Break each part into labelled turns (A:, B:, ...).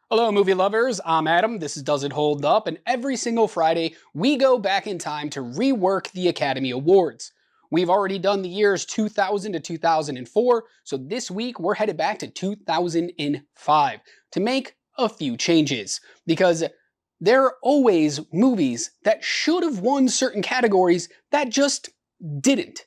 A: Hello, movie lovers. I'm Adam. This is Does It Hold Up? And every single Friday, we go back in time to rework the Academy Awards. We've already done the years 2000 to 2004, so this week we're headed back to 2005 to make a few changes. Because there are always movies that should have won certain categories that just didn't.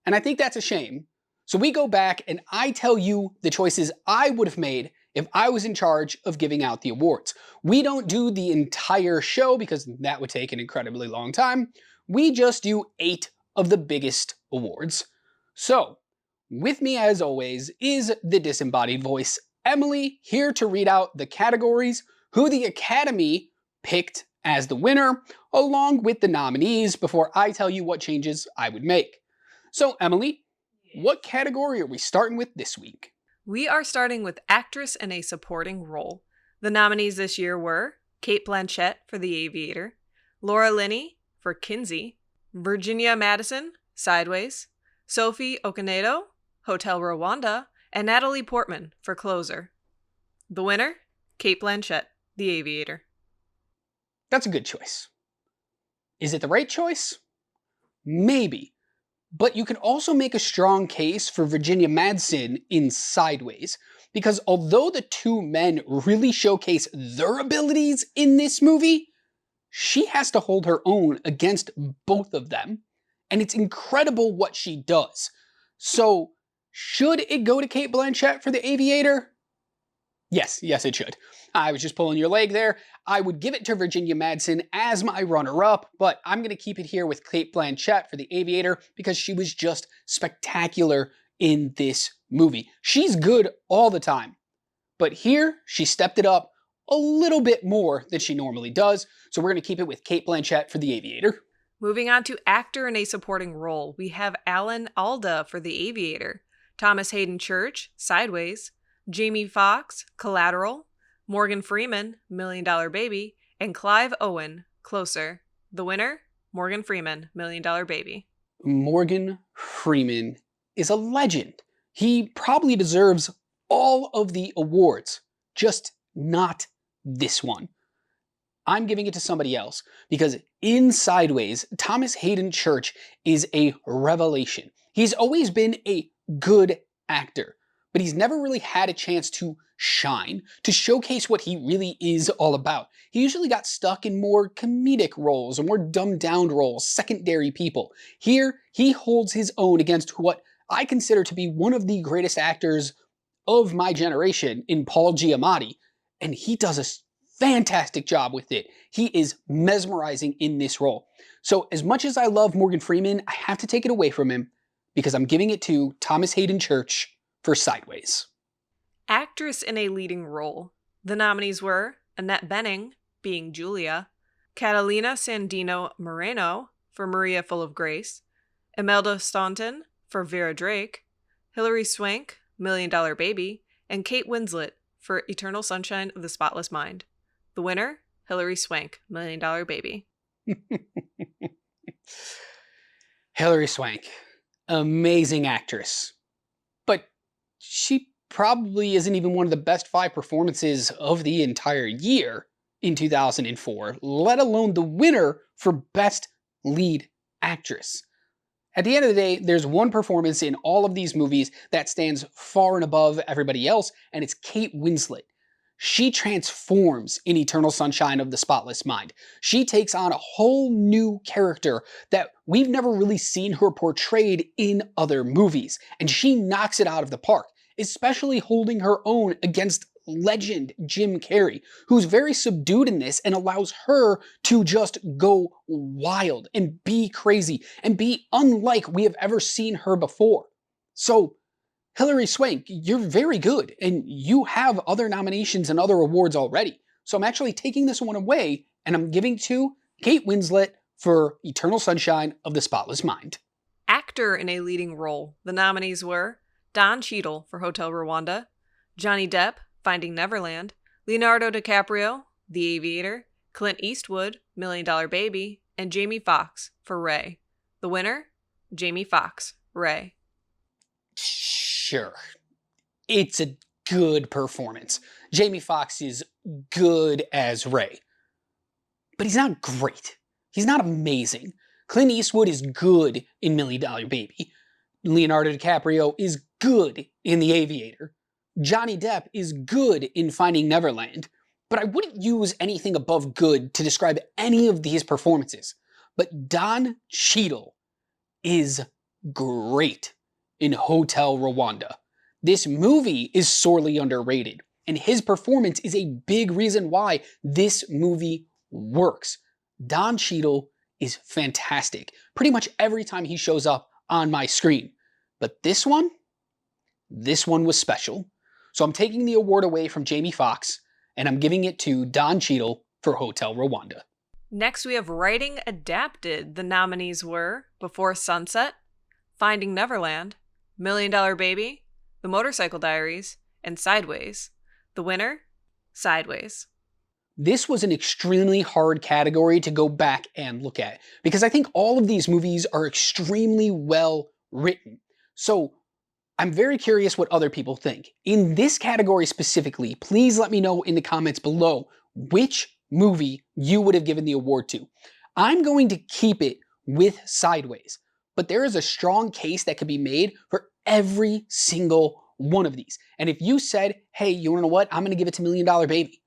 A: And I think that's a shame. So we go back and I tell you the choices I would have made if I was in charge of giving out the awards. We don't do the entire show because that would take an incredibly long time. We just do 8 of the biggest awards. So, with me as always is the disembodied voice, Emily, here to read out the categories, who the Academy picked as the winner, along with the nominees before I tell you what changes I would make. So, Emily, what category are we starting with this week?
B: We are starting with actress in a supporting role. The nominees this year were Cate Blanchett for The Aviator, Laura Linney for Kinsey, Virginia Madsen, Sideways, Sophie Okonedo, Hotel Rwanda, and Natalie Portman for Closer. The winner, Cate Blanchett, The Aviator.
A: That's a good choice. Is it the right choice? Maybe. But you can also make a strong case for Virginia Madsen in Sideways, because although the two men really showcase their abilities in this movie, she has to hold her own against both of them, and it's incredible what she does. So, should it go to Cate Blanchett for The Aviator? Yes, it should. I was just pulling your leg there. I would give it to Virginia Madsen as my runner-up, but I'm going to keep it here with Cate Blanchett for The Aviator because she was just spectacular in this movie. She's good all the time, but here she stepped it up a little bit more than she normally does, so we're going to keep it with Cate Blanchett for The Aviator.
B: Moving on to actor in a supporting role, we have Alan Alda for The Aviator, Thomas Hayden Church, Sideways, Jamie Foxx, Collateral, Morgan Freeman, $1 Million Baby, and Clive Owen, Closer. The winner, Morgan Freeman, $1 Million Baby.
A: Morgan Freeman is a legend. He probably deserves all of the awards, just not this one. I'm giving it to somebody else because in Sideways, Thomas Hayden Church is a revelation. He's always been a good actor, but he's never really had a chance to shine, to showcase what he really is all about. He usually got stuck in more comedic roles or more dumbed down roles, secondary people. Here, he holds his own against what I consider to be one of the greatest actors of my generation in Paul Giamatti, and he does a fantastic job with it. He is mesmerizing in this role. So as much as I love Morgan Freeman, I have to take it away from him because I'm giving it to Thomas Hayden Church for Sideways.
B: Actress in a leading role. The nominees were Annette Bening, being Julia, Catalina Sandino Moreno for Maria Full of Grace, Imelda Staunton for Vera Drake, Hilary Swank, $1 Million Baby, and Kate Winslet for Eternal Sunshine of the Spotless Mind. The winner, Hilary Swank, $1 Million Baby.
A: Hilary Swank, amazing actress. But she probably isn't even one of the best 5 performances of the entire year in 2004, let alone the winner for Best Lead Actress. At the end of the day, there's one performance in all of these movies that stands far and above everybody else, and it's Kate Winslet. She transforms in Eternal Sunshine of the Spotless Mind. She takes on a whole new character that we've never really seen her portrayed in other movies, and she knocks it out of the park, especially holding her own against legend Jim Carrey, who's very subdued in this and allows her to just go wild and be crazy and be unlike we have ever seen her before. So, Hilary Swank, you're very good, and you have other nominations and other awards already. So I'm actually taking this one away, and I'm giving to Kate Winslet for Eternal Sunshine of the Spotless Mind.
B: Actor in a leading role. The nominees were Don Cheadle for Hotel Rwanda, Johnny Depp, Finding Neverland, Leonardo DiCaprio, The Aviator, Clint Eastwood, $1 Million Baby, and Jamie Foxx for Ray. The winner, Jamie Foxx, Ray.
A: Sure. It's a good performance. Jamie Foxx is good as Ray, but he's not great. He's not amazing. Clint Eastwood is good in Million Dollar Baby. Leonardo DiCaprio is good in The Aviator. Johnny Depp is good in Finding Neverland. But I wouldn't use anything above good to describe any of these performances. But Don Cheadle is great in Hotel Rwanda. This movie is sorely underrated, and his performance is a big reason why this movie works. Don Cheadle is fantastic pretty much every time he shows up on my screen. But this one was special. So I'm taking the award away from Jamie Foxx, and I'm giving it to Don Cheadle for Hotel Rwanda.
B: Next, we have Writing Adapted. The nominees were Before Sunset, Finding Neverland, Million Dollar Baby, The Motorcycle Diaries, and Sideways. The winner? Sideways.
A: This was an extremely hard category to go back and look at, because I think all of these movies are extremely well written. So I'm very curious what other people think. In this category specifically, please let me know in the comments below which movie you would have given the award to. I'm going to keep it with Sideways, but there is a strong case that could be made for every single one of these. And if you said, hey, you wanna know what? I'm gonna give it to Million Dollar Baby,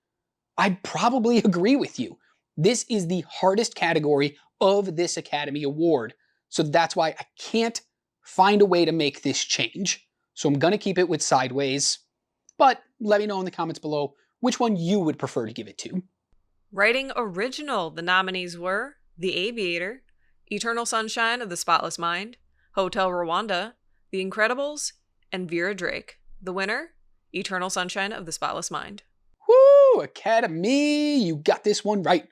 A: I'd probably agree with you. This is the hardest category of this Academy Award. So that's why I can't find a way to make this change. So I'm going to keep it with Sideways, but let me know in the comments below which one you would prefer to give it to.
B: Writing Original. The nominees were The Aviator, Eternal Sunshine of the Spotless Mind, Hotel Rwanda, The Incredibles, and Vera Drake. The winner? Eternal Sunshine of the Spotless Mind.
A: Woo! Academy, you got this one right.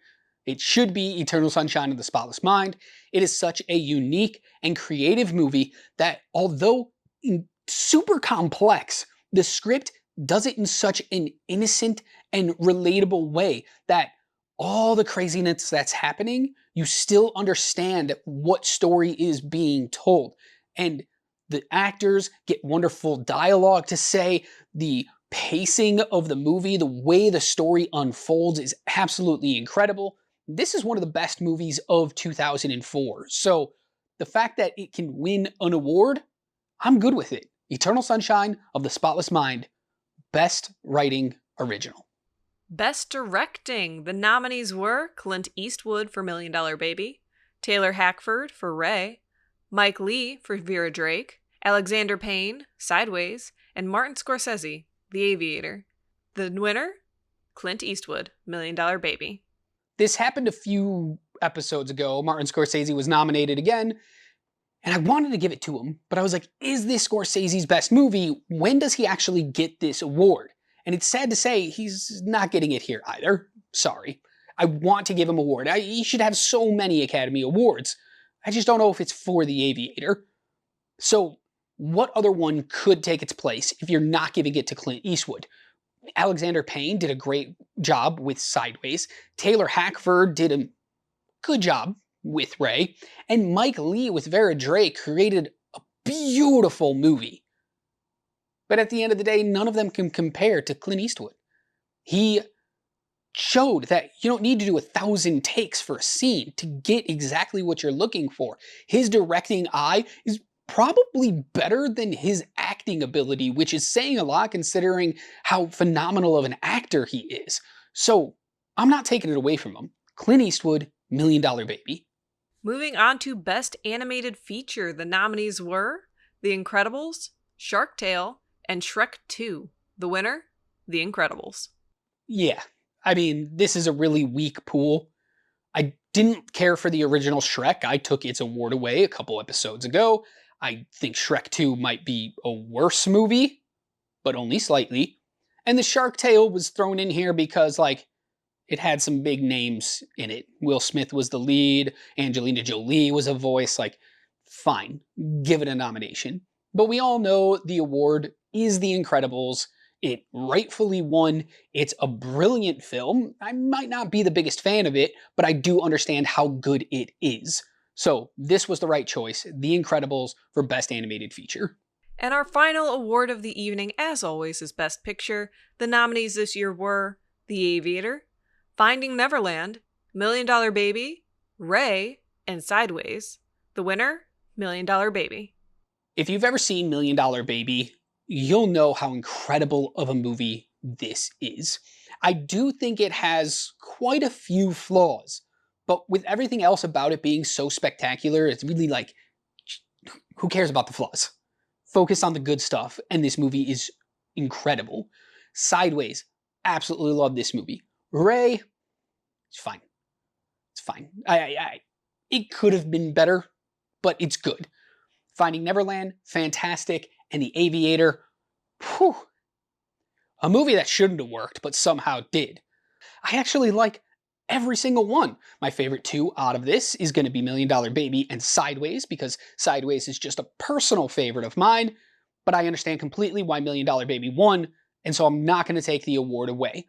A: It should be Eternal Sunshine of the Spotless Mind. It is such a unique and creative movie that, although super complex, the script does it in such an innocent and relatable way that all the craziness that's happening, you still understand what story is being told. And the actors get wonderful dialogue to say. The pacing of the movie, the way the story unfolds is absolutely incredible. This is one of the best movies of 2004. So the fact that it can win an award, I'm good with it. Eternal Sunshine of the Spotless Mind, Best Writing Original.
B: Best Directing. The nominees were Clint Eastwood for Million Dollar Baby, Taylor Hackford for Ray, Mike Leigh for Vera Drake, Alexander Payne, Sideways, and Martin Scorsese, The Aviator. The winner? Clint Eastwood, Million Dollar Baby.
A: This happened a few episodes ago. Martin Scorsese was nominated again, and I wanted to give it to him, but I was like, is this Scorsese's best movie? When does he actually get this award? And it's sad to say he's not getting it here either. Sorry. I want to give him an award. He should have so many Academy Awards. I just don't know if it's for The Aviator. So what other one could take its place if you're not giving it to Clint Eastwood? Alexander Payne did a great job with Sideways. Taylor Hackford did a good job with Ray. And Mike Leigh with Vera Drake created a beautiful movie. But at the end of the day, none of them can compare to Clint Eastwood. He showed that you don't need to do 1,000 takes for a scene to get exactly what you're looking for. His directing eye is probably better than his acting ability, which is saying a lot considering how phenomenal of an actor he is. So I'm not taking it away from him. Clint Eastwood, Million Dollar Baby.
B: Moving on to Best Animated Feature. The nominees were The Incredibles, Shark Tale, and Shrek 2. The winner? The Incredibles.
A: Yeah, I mean, this is a really weak pool. I didn't care for the original Shrek. I took its award away a couple episodes ago. I think Shrek 2 might be a worse movie, but only slightly. And the Shark Tale was thrown in here because, like, it had some big names in it. Will Smith was the lead. Angelina Jolie was a voice. Like, fine, give it a nomination. But we all know the award is The Incredibles. It rightfully won. It's a brilliant film. I might not be the biggest fan of it, but I do understand how good it is. So this was the right choice. The Incredibles for Best Animated Feature.
B: And our final award of the evening, as always, is Best Picture. The nominees this year were The Aviator, Finding Neverland, Million Dollar Baby, Ray, and Sideways. The winner, Million Dollar Baby.
A: If you've ever seen Million Dollar Baby, you'll know how incredible of a movie this is. I do think it has quite a few flaws, but with everything else about it being so spectacular, it's really like, who cares about the flaws? Focus on the good stuff, and this movie is incredible. Sideways, absolutely love this movie. Ray, it's fine. It's fine. It could have been better, but it's good. Finding Neverland, fantastic. And The Aviator, whew, a movie that shouldn't have worked, but somehow did. I actually like every single one. My favorite two out of this is going to be Million Dollar Baby and Sideways, because Sideways is just a personal favorite of mine, but I understand completely why Million Dollar Baby won, and so I'm not going to take the award away.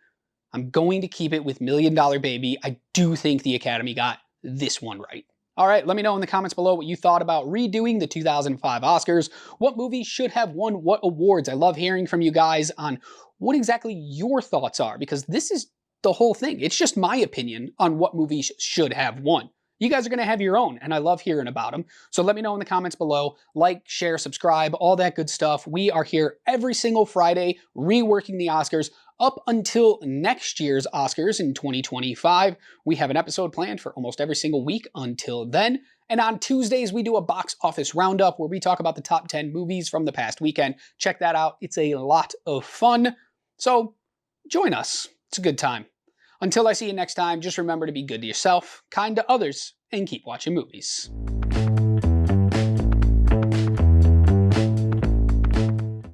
A: I'm going to keep it with Million Dollar Baby. I do think the Academy got this one right. All right, let me know in the comments below what you thought about redoing the 2005 Oscars. What movies should have won what awards? I love hearing from you guys on what exactly your thoughts are, because this is the whole thing. It's just my opinion on what movies should have won. You guys are going to have your own, and I love hearing about them. So let me know in the comments below. Like, share, subscribe, all that good stuff. We are here every single Friday reworking the Oscars up until next year's Oscars in 2025. We have an episode planned for almost every single week until then. And on Tuesdays, we do a box office roundup where we talk about the top 10 movies from the past weekend. Check that out. It's a lot of fun. So join us. It's a good time. Until I see you next time, just remember to be good to yourself, kind to others, and keep watching movies.